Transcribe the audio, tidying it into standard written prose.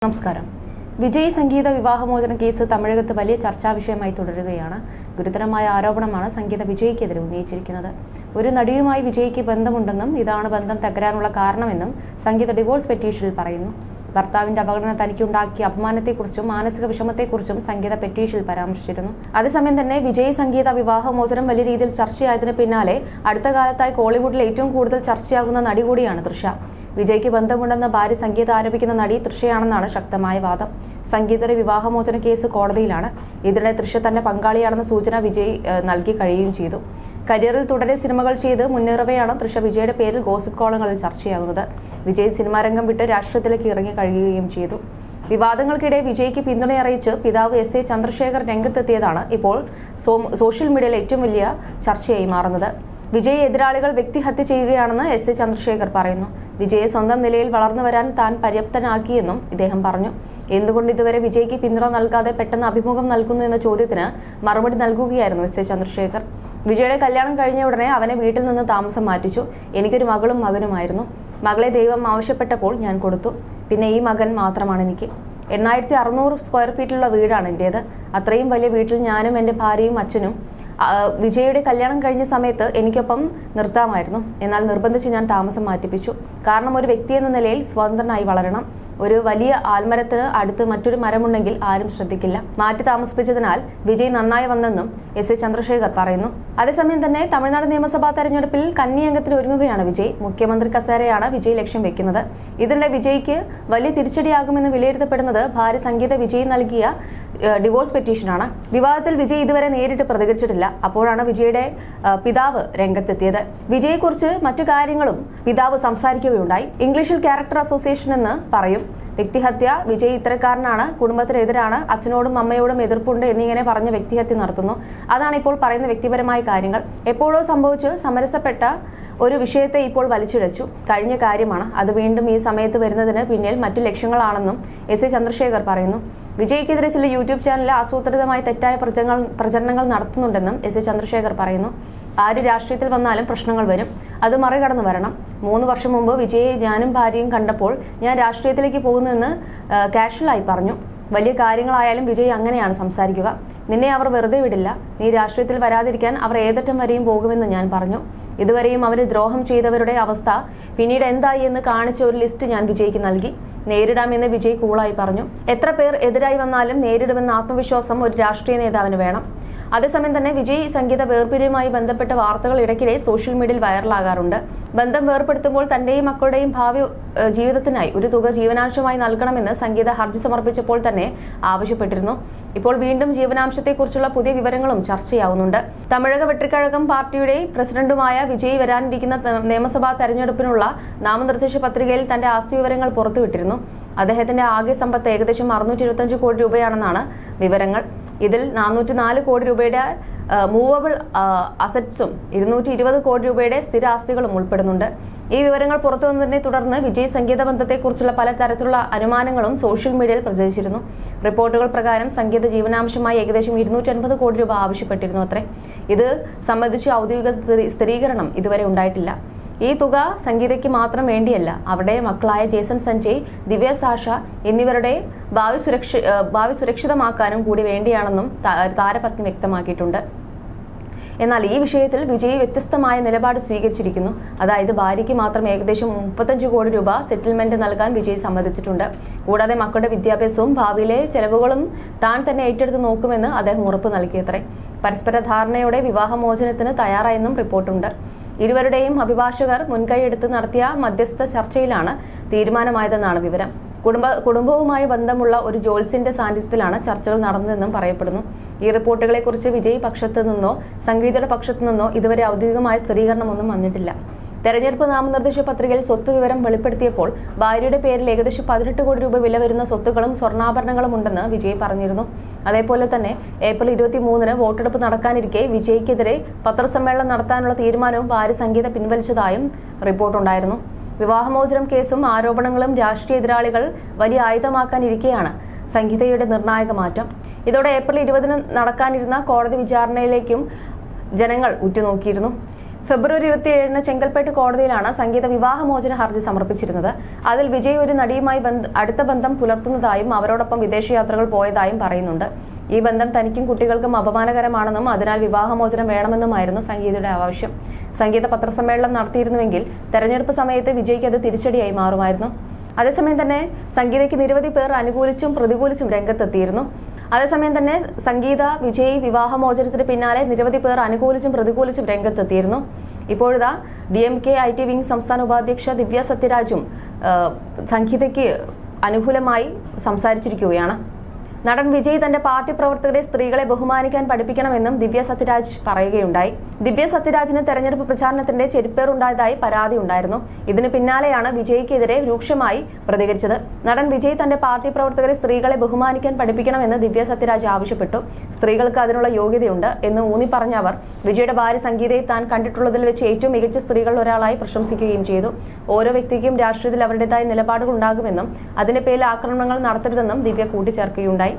നമസ്കാരം. വിജയ് സംഗീത വിവാഹമോചന കേസ് തമിഴകത്ത് വലിയ ചർച്ചാ വിഷയമായി തുടരുകയാണ്. ഗുരുതരമായ ആരോപണമാണ് സംഗീത വിജയ്ക്കെതിരെ ഉന്നയിച്ചിരിക്കുന്നത്. ഒരു നടിയുമായി വിജയ്ക്ക് ബന്ധമുണ്ടെന്നും ഇതാണ് ബന്ധം തകരാനുള്ള കാരണമെന്നും സംഗീത ഡിവോഴ്സ് പെറ്റീഷനിൽ പറയുന്നു. ഭർത്താവിന്റെ അപകടനം തനിക്കുണ്ടാക്കിയ അപമാനത്തെക്കുറിച്ചും മാനസിക വിഷമത്തെക്കുറിച്ചും സംഗീത പെറ്റീഷനിൽ പരാമർശിച്ചിരുന്നു. അതേസമയം തന്നെ വിജയ് സംഗീത വിവാഹമോചനം വലിയ രീതിയിൽ ചർച്ചയായതിനു പിന്നാലെ അടുത്ത കാലത്തായി കോളിവുഡിൽ ഏറ്റവും കൂടുതൽ ചർച്ചയാകുന്ന നടി കൂടിയാണ് തൃഷ. വിജയ്ക്ക് ബന്ധമുണ്ടെന്ന് ഭാര്യ സംഗീത ആരോപിക്കുന്ന നടി തൃഷയാണെന്നാണ് ശക്തമായ വാദം. സംഗീതയുടെ വിവാഹമോചന കേസ് കോടതിയിലാണ്. ഇതിനിടെ തൃഷ തന്റെ പങ്കാളിയാണെന്ന സൂചന വിജയ് നൽകി കഴിയുകയും ചെയ്തു. കരിയറിൽ തുടരെ സിനിമകൾ ചെയ്ത് മുന്നേറവെയാണ് തൃഷ വിജയുടെ പേരിൽ ഗോസിപ്പ് കോളങ്ങളിൽ ചർച്ചയാകുന്നത്. വിജയ് സിനിമാരംഗം വിട്ട് രാഷ്ട്രീയത്തിലേക്ക് ഇറങ്ങി കഴിയുകയും ചെയ്തു. വിവാദങ്ങൾക്കിടെ വിജയ്ക്ക് പിന്തുണയറിയിച്ച് പിതാവ് എസ് ചന്ദ്രശേഖർ രംഗത്തെത്തിയതാണ് ഇപ്പോൾ സോഷ്യൽ മീഡിയയിൽ ഏറ്റവും വലിയ ചർച്ചയായി മാറുന്നത്. വിജയ് എതിരാളികൾ വ്യക്തിഹത്യ ചെയ്യുകയാണെന്ന് എസ് ചന്ദ്രശേഖർ പറയുന്നു. വിജയെ സ്വന്തം നിലയിൽ വളർന്നു വരാൻ താൻ പര്യാപ്തനാക്കിയെന്നും ഇദ്ദേഹം പറഞ്ഞു. എന്തുകൊണ്ട് ഇതുവരെ വിജയ്ക്ക് പിന്തുണ നൽകാതെ പെട്ടെന്ന് അഭിമുഖം നൽകുന്നു എന്ന ചോദ്യത്തിന് മറുപടി നൽകുകയായിരുന്നു എസ് ചന്ദ്രശേഖർ. വിജയുടെ കല്യാണം കഴിഞ്ഞ ഉടനെ അവനെ വീട്ടിൽ നിന്ന് താമസം മാറ്റിച്ചു. എനിക്കൊരു മകളും മകനുമായിരുന്നു. മകളെ ദൈവം ആവശ്യപ്പെട്ടപ്പോൾ ഞാൻ കൊടുത്തു. പിന്നെ ഈ മകൻ മാത്രമാണ് എനിക്ക്. 8600 സ്ക്വയർ ഫീറ്റിലുള്ള വീടാണ് എന്റേത്. അത്രയും വലിയ വീട്ടിൽ ഞാനും എൻ്റെ ഭാര്യയും അച്ഛനും വിജയുടെ കല്യാണം കഴിഞ്ഞ സമയത്ത് എനിക്കൊപ്പം നിർത്താമായിരുന്നു. എന്നാൽ നിർബന്ധിച്ച് ഞാൻ താമസം മാറ്റിപ്പിച്ചു. കാരണം ഒരു വ്യക്തി എന്ന നിലയിൽ സ്വതന്ത്രനായി വളരണം. ഒരു വലിയ ആൽമരത്തിന് അടുത്ത് മറ്റൊരു മരമുണ്ടെങ്കിൽ ആരും ശ്രദ്ധിക്കില്ല. മാറ്റി താമസിപ്പിച്ചതിനാൽ വിജയ് നന്നായി വന്നെന്നും എസ് ചന്ദ്രശേഖർ പറയുന്നു. അതേസമയം തന്നെ തമിഴ്നാട് നിയമസഭാ തെരഞ്ഞെടുപ്പിൽ കന്നി അംഗത്തിന് ഒരുങ്ങുകയാണ് വിജയ്. മുഖ്യമന്ത്രി കസേരയാണ് വിജയ് ലക്ഷ്യം വെക്കുന്നത്. ഇതിനിടെ വിജയ്ക്ക് വലിയ തിരിച്ചടിയാകുമെന്ന് വിലയിരുത്തപ്പെടുന്നത് ഭാര്യ സംഗീത വിജയ് നൽകിയ ഡിവോഴ്സ് പെറ്റീഷനാണ്. വിവാദത്തിൽ വിജയ് ഇതുവരെ നേരിട്ട് പ്രതികരിച്ചിട്ടില്ല. അപ്പോഴാണ് വിജയുടെ പിതാവ് രംഗത്തെത്തിയത്. വിജയെക്കുറിച്ച് മറ്റു കാര്യങ്ങളും പിതാവ് സംസാരിക്കുകയുണ്ടായി. ഇംഗ്ലീഷിൽ ക്യാരക്ടർ അസോസിയേഷൻ എന്ന് പറയും. വ്യക്തിഹത്യ, വിജയ് ഇത്തരക്കാരനാണ്, കുടുംബത്തിനെതിരാണ്, അച്ഛനോടും അമ്മയോടും എതിർപ്പുണ്ട് എന്നിങ്ങനെ പറഞ്ഞ് വ്യക്തിഹത്യ നടത്തുന്നു. അതാണ് ഇപ്പോൾ പറയുന്ന വ്യക്തിപരമായ കാര്യങ്ങൾ. എപ്പോഴോ സംഭവിച്ച് സമരസപ്പെട്ട ഒരു വിഷയത്തെ ഇപ്പോൾ വലിച്ചിഴച്ചു. കഴിഞ്ഞ കാര്യമാണ്. അത് വീണ്ടും ഈ സമയത്ത് വരുന്നതിന് പിന്നിൽ മറ്റു ലക്ഷ്യങ്ങളാണെന്നും എസ് ചന്ദ്രശേഖർ പറയുന്നു. വിജയ്ക്കെതിരെ ചില യൂട്യൂബ് ചാനലിൽ ആസൂത്രിതമായി തെറ്റായ പ്രചരണങ്ങൾ നടത്തുന്നുണ്ടെന്നും എസ് ചന്ദ്രശേഖർ പറയുന്നു. ആര് രാഷ്ട്രീയത്തിൽ വന്നാലും പ്രശ്നങ്ങൾ വരും. അത് മറികടന്നു വരണം. 3 വർഷം മുമ്പ് വിജയെ ഞാനും ഭാര്യയും കണ്ടപ്പോൾ ഞാൻ രാഷ്ട്രീയത്തിലേക്ക് പോകുന്നുവെന്ന് കാഷ്വലായി പറഞ്ഞു. വലിയ കാര്യങ്ങളായാലും വിജയ് അങ്ങനെയാണ് സംസാരിക്കുക. നിന്നെ അവർ വെറുതെ വിടില്ല. നീ രാഷ്ട്രീയത്തിൽ വരാതിരിക്കാൻ അവർ ഏതറ്റം വരെയും പോകുമെന്ന് ഞാൻ പറഞ്ഞു. ഇതുവരെയും അവന് ദ്രോഹം ചെയ്തവരുടെ അവസ്ഥ പിന്നീട് എന്തായി എന്ന് കാണിച്ച ഒരു ലിസ്റ്റ് ഞാൻ വിജയ്ക്ക് നൽകി. നേരിടാമെന്ന് വിജയ് കൂളായി പറഞ്ഞു. എത്ര പേർ എതിരായി വന്നാലും നേരിടുമെന്ന ആത്മവിശ്വാസം ഒരു രാഷ്ട്രീയ നേതാവിന് വേണം. അതേസമയം തന്നെ വിജയ് സംഗീത വേർപിരിയുമായി ബന്ധപ്പെട്ട വാർത്തകൾ ഇടയ്ക്കിടെ സോഷ്യൽ മീഡിയയിൽ വൈറലാകാറുണ്ട്. ബന്ധം വേർപ്പെടുത്തുമ്പോൾ തന്റെയും മക്കളുടെയും ഭാവി ജീവിതത്തിനായി ഒരു തുക ജീവനാംശമായി നൽകണമെന്ന് സംഗീത ഹർജി സമർപ്പിച്ചപ്പോൾ തന്നെ ആവശ്യപ്പെട്ടിരുന്നു. ഇപ്പോൾ വീണ്ടും ജീവനാംശത്തെക്കുറിച്ചുള്ള പുതിയ വിവരങ്ങളും ചർച്ചയാവുന്നുണ്ട്. തമിഴക വെട്രിക്കഴകം പാർട്ടിയുടെ പ്രസിഡന്റുമായ വിജയ് വരാനിരിക്കുന്ന നിയമസഭാ തെരഞ്ഞെടുപ്പിനുള്ള നാമനിർദ്ദേശ പത്രികയിൽ തന്റെ ആസ്തി വിവരങ്ങൾ പുറത്തുവിട്ടിരുന്നു. അദ്ദേഹത്തിന്റെ ആകെ സമ്പത്ത് ഏകദേശം 625 കോടി രൂപയാണെന്നാണ് വിവരങ്ങൾ. ഇതിൽ 404 കോടി രൂപയുടെ മൂവബിൾ അസറ്റ്സും 220 കോടി രൂപയുടെ സ്ഥിരാസ്തികളും ഉൾപ്പെടുന്നുണ്ട്. ഈ വിവരങ്ങൾ പുറത്തുവന്നതിനെ തുടർന്ന് വിജയ് സംഗീത ബന്ധത്തെക്കുറിച്ചുള്ള പല തരത്തിലുള്ള അനുമാനങ്ങളും സോഷ്യൽ മീഡിയയിൽ പ്രചരിച്ചിരുന്നു. റിപ്പോർട്ടുകൾ പ്രകാരം സംഗീത ജീവനാംശമായി ഏകദേശം 250 കോടി രൂപ ആവശ്യപ്പെട്ടിരുന്നു അത്രേ. ഇത് സംബന്ധിച്ച് ഔദ്യോഗിക സ്ഥിരീകരണം ഇതുവരെ ഉണ്ടായിട്ടില്ല. ഈ തുക സംഗീതയ്ക്ക് മാത്രം വേണ്ടിയല്ല, അവരുടെ മക്കളായ ജേസൺ സഞ്ജയ്, ദിവ്യ സാഷ എന്നിവരുടെ ഭാവി സുരക്ഷിതമാക്കാനും കൂടി വേണ്ടിയാണെന്നും താരപത്നി വ്യക്തമാക്കിയിട്ടുണ്ട്. എന്നാൽ ഈ വിഷയത്തിൽ വിജയ് വ്യത്യസ്തമായ നിലപാട് സ്വീകരിച്ചിരിക്കുന്നു. അതായത് ഭാര്യയ്ക്ക് മാത്രം ഏകദേശം 35 കോടി രൂപ സെറ്റിൽമെന്റ് നൽകാൻ വിജയ് സമ്മതിച്ചിട്ടുണ്ട്. കൂടാതെ മക്കളുടെ വിദ്യാഭ്യാസവും ഭാവിയിലെ ചെലവുകളും താൻ തന്നെ ഏറ്റെടുത്ത് നോക്കുമെന്ന് അദ്ദേഹം ഉറപ്പ് നൽകിയത്രേ. പരസ്പര ധാരണയോടെ വിവാഹമോചനത്തിന് തയ്യാറായെന്നും റിപ്പോർട്ടുണ്ട്. ഇരുവരുടെയും അഭിഭാഷകർ മുൻകൈയെടുത്ത് നടത്തിയ മധ്യസ്ഥ ചർച്ചയിലാണ് തീരുമാനമായതെന്നാണ് വിവരം. കുടുംബവുമായി ബന്ധമുള്ള ഒരു ജോത്സ്യന്റെ സാന്നിധ്യത്തിലാണ് ചർച്ചകൾ നടന്നതെന്നും പറയപ്പെടുന്നു. ഈ റിപ്പോർട്ടുകളെക്കുറിച്ച് വിജയ് പക്ഷത്തു നിന്നോ സംഗീതയുടെ പക്ഷത്തു നിന്നോ ഇതുവരെ ഔദ്യോഗികമായ സ്ഥിരീകരണമൊന്നും വന്നിട്ടില്ല. തെരഞ്ഞെടുപ്പ് നാമനിർദ്ദേശ പത്രികയിൽ സ്വത്ത് വിവരം വെളിപ്പെടുത്തിയപ്പോൾ ഭാര്യയുടെ പേരിൽ ഏകദേശം 18 കോടി രൂപ വില വരുന്ന സ്വത്തുക്കളും സ്വർണ്ണാഭരണങ്ങളും ഉണ്ടെന്ന് വിജയ് പറഞ്ഞിരുന്നു. അതേപോലെ തന്നെ ഏപ്രിൽ 23-ന് വോട്ടെടുപ്പ് നടക്കാനിരിക്കെ വിജയ്ക്കെതിരെ പത്രസമ്മേളനം നടത്താനുള്ള തീരുമാനവും ഭാര്യ സംഗീത പിൻവലിച്ചതായും റിപ്പോർട്ടുണ്ടായിരുന്നു. വിവാഹമോചനം കേസും ആരോപണങ്ങളും രാഷ്ട്രീയ എതിരാളികൾ വലിയ ആയുധമാക്കാനിരിക്കെയാണ് സംഗീതയുടെ നിർണായക മാറ്റം. ഇതോടെ ഏപ്രിൽ 20-ന് നടക്കാനിരുന്ന കോടതി വിചാരണയിലേക്കും ജനങ്ങൾ ഉറ്റുനോക്കിയിരുന്നു. ഫെബ്രുവരി 27 ചെങ്കൽപ്പേട്ട് കോടതിയിലാണ് സംഗീത വിവാഹമോചന ഹർജി സമർപ്പിച്ചിരുന്നത്. അതിൽ വിജയ് ഒരു നടിയുമായി അടുത്ത ബന്ധം പുലർത്തുന്നതായും അവരോടൊപ്പം വിദേശയാത്രകൾ പോയതായും പറയുന്നുണ്ട്. ഈ ബന്ധം തനിക്കും കുട്ടികൾക്കും അപമാനകരമാണെന്നും അതിനാൽ വിവാഹമോചനം വേണമെന്നുമായിരുന്നു സംഗീതയുടെ ആവശ്യം. സംഗീത പത്രസമ്മേളനം നടത്തിയിരുന്നുവെങ്കിൽ തെരഞ്ഞെടുപ്പ് സമയത്ത് വിജയ്ക്ക് അത് തിരിച്ചടിയായി മാറുമായിരുന്നു. അതേസമയം തന്നെ സംഗീതയ്ക്ക് നിരവധി പേർ അനുകൂലിച്ചും പ്രതികൂലിച്ചും രംഗത്തെത്തിയിരുന്നു. അതേസമയം തന്നെ സംഗീത വിജയ് വിവാഹമോചനത്തിന് പിന്നാലെ നിരവധി പേർ അനുകൂലിച്ചും പ്രതികൂലിച്ചും രംഗത്തെത്തിയിരുന്നു. ഇപ്പോഴിതാ DMK IT വിംഗ് സംസ്ഥാന ഉപാധ്യക്ഷ ദിവ്യ സത്യരാജും സംഗീതയ്ക്ക് അനുകൂലമായി സംസാരിച്ചിരിക്കുകയാണ്. നടൻ വിജയ് തന്റെ പാർട്ടി പ്രവർത്തകരെ സ്ത്രീകളെ ബഹുമാനിക്കാൻ പഠിപ്പിക്കണമെന്നും ദിവ്യ സത്യരാജ് പറയുകയുണ്ടായി. ദിവ്യ സത്യരാജിന് തെരഞ്ഞെടുപ്പ് പ്രചാരണത്തിന്റെ ചെരിപ്പേറുണ്ടായതായി പരാതി ഉണ്ടായിരുന്നു. ഇതിന് പിന്നാലെയാണ് വിജയ്ക്കെതിരെ രൂക്ഷമായി പ്രതികരിച്ചത്. നടൻ വിജയ് തന്റെ പാർട്ടി പ്രവർത്തകരെ സ്ത്രീകളെ ബഹുമാനിക്കാൻ പഠിപ്പിക്കണമെന്ന് ദിവ്യ സത്യരാജ് ആവശ്യപ്പെട്ടു. സ്ത്രീകൾക്ക് അതിനുള്ള യോഗ്യതയുണ്ട് എന്ന് ഊന്നി പറഞ്ഞ അവർ വിജയുടെ ഭാര്യ സംഗീതയെ താൻ കണ്ടിട്ടുള്ളതിൽ വെച്ച് ഏറ്റവും മികച്ച സ്ത്രീകളിൽ ഒരാളായി പ്രശംസിക്കുകയും ചെയ്തു. ഓരോ വ്യക്തിക്കും രാഷ്ട്രീയത്തിൽ അവരുടേതായ നിലപാടുകൾ ഉണ്ടാകുമെന്നും അതിന്റെ പേരിൽ ആക്രമണങ്ങൾ നടത്തരുതെന്നും ദിവ്യ കൂട്ടിച്ചേർക്കുകയുണ്ടായി.